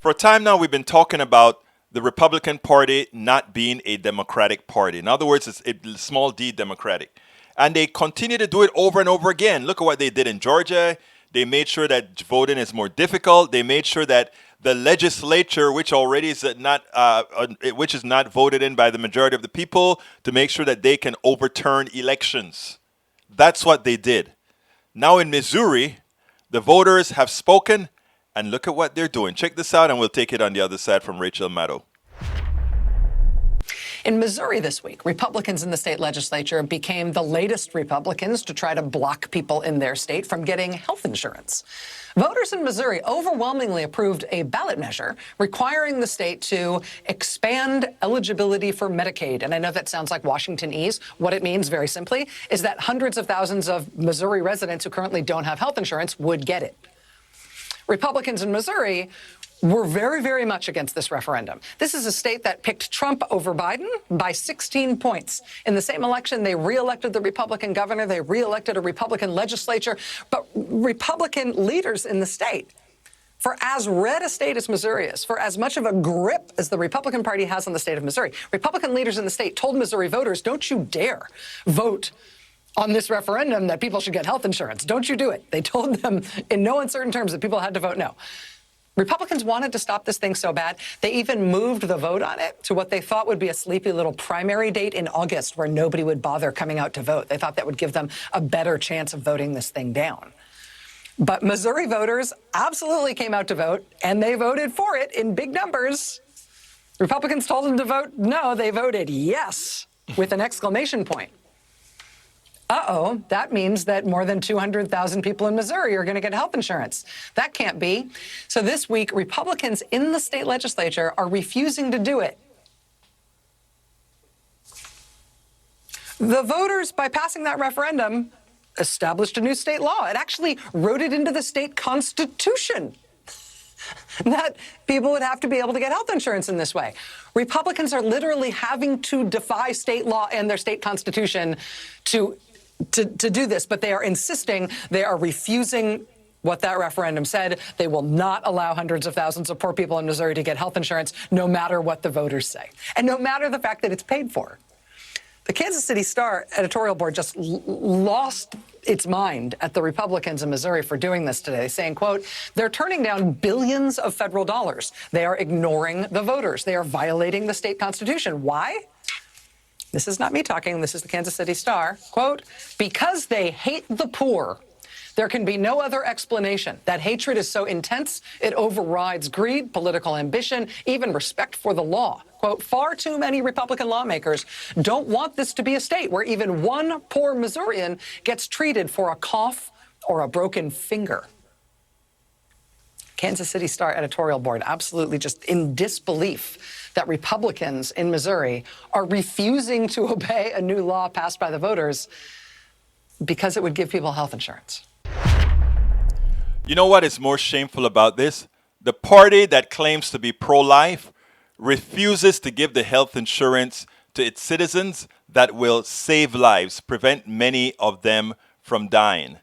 For a time now, we've been talking about the Republican Party not being a Democratic Party. In other words, it's a small d Democratic. And they continue to do it over and over again. Look at what they did in Georgia. They made sure that voting is more difficult. They made sure that the legislature, which already is which is not voted in by the majority of the people, to make sure that they can overturn elections. That's what they did. Now in Missouri, the voters have spoken, and look at what they're doing. Check this out, and we'll take it on the other side from Rachel Maddow. In Missouri this week, Republicans in the state legislature became the latest Republicans to try to block people in their state from getting health insurance. Voters in Missouri overwhelmingly approved a ballot measure requiring the state to expand eligibility for Medicaid. And I know that sounds like Washingtonese. What it means, very simply, is that hundreds of thousands of Missouri residents who currently don't have health insurance would get it. Republicans in Missouri were very, very much against this referendum. This is a state that picked Trump over Biden by 16 points. In the same election, they reelected the Republican governor. They reelected a Republican legislature. But Republican leaders in the state, for as red a state as Missouri is, for as much of a grip as the Republican Party has on the state of Missouri, Republican leaders in the state told Missouri voters, don't you dare vote on this referendum that people should get health insurance. Don't you do it. They told them in no uncertain terms that people had to vote no. Republicans wanted to stop this thing so bad, they even moved the vote on it to what they thought would be a sleepy little primary date in August where nobody would bother coming out to vote. They thought that would give them a better chance of voting this thing down. But Missouri voters absolutely came out to vote, and they voted for it in big numbers. Republicans told them to vote no. They voted yes with an exclamation point. Uh-oh, that means that more than 200,000 people in Missouri are going to get health insurance. That can't be. So this week, Republicans in the state legislature are refusing to do it. The voters, by passing that referendum, established a new state law. It actually wrote it into the state constitution that people would have to be able to get health insurance in this way. Republicans are literally having to defy state law and their state constitution to do this, but they are insisting, they are refusing what that referendum said. They will not allow hundreds of thousands of poor people in Missouri to get health insurance, no matter what the voters say, and no matter the fact that it's paid for. The Kansas City Star editorial board just lost its mind at the Republicans in Missouri for doing this today, saying, quote, they're turning down billions of federal dollars. They are ignoring the voters. They are violating the state constitution. Why? This is not me talking. This is the Kansas City Star. Quote, because they hate the poor. There can be no other explanation. That hatred is so intense, it overrides greed, political ambition, even respect for the law. Quote, far too many Republican lawmakers don't want this to be a state where even one poor Missourian gets treated for a cough or a broken finger. Kansas City Star editorial board absolutely just in disbelief that Republicans in Missouri are refusing to obey a new law passed by the voters because it would give people health insurance. You know what is more shameful about this? The party that claims to be pro-life refuses to give the health insurance to its citizens that will save lives, prevent many of them from dying.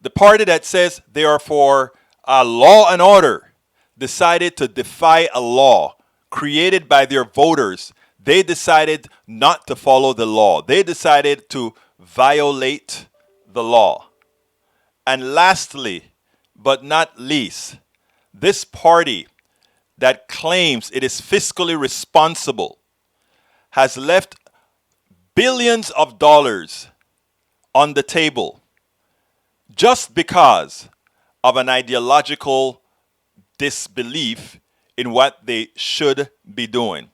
The party that says they are for law and order decided to defy a law created by their voters. They decided not to follow the law. They decided to violate the law. And lastly, but not least, this party that claims it is fiscally responsible has left billions of dollars on the table just because of an ideological disbelief in what they should be doing.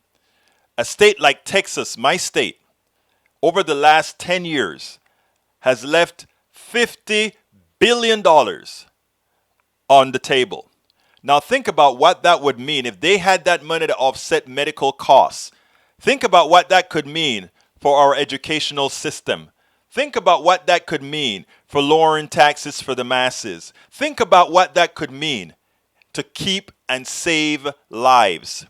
A state like Texas, my state, over the last 10 years has left $50 billion on the table. Now think about what that would mean if they had that money to offset medical costs. Think about what that could mean for our educational system. Think about what that could mean for lowering taxes for the masses. Think about what that could mean to keep and save lives.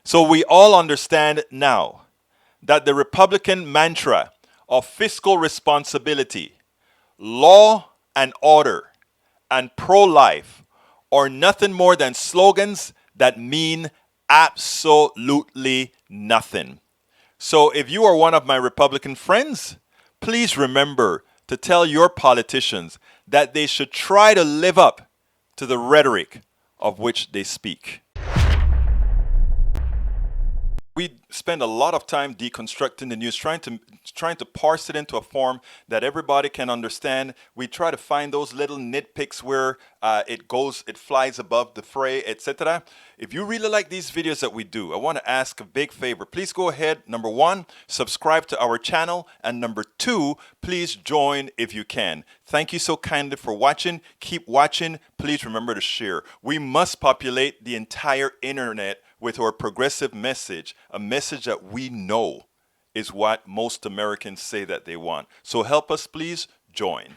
So we all understand now that the Republican mantra of fiscal responsibility, law and order, and pro-life are nothing more than slogans that mean absolutely nothing. So if you are one of my Republican friends, please remember to tell your politicians that they should try to live up to the rhetoric of which they speak. We spend a lot of time deconstructing the news, trying to parse it into a form that everybody can understand. We try to find those little nitpicks where it flies above the fray, etc. If you really like these videos that we do, I want to ask a big favor. Please go ahead, number one, subscribe to our channel, and number two, please join if you can. Thank you so kindly for watching. Keep watching. Please remember to share. We must populate the entire internet with our progressive message, a message that we know is what most Americans say that they want. So help us, please join.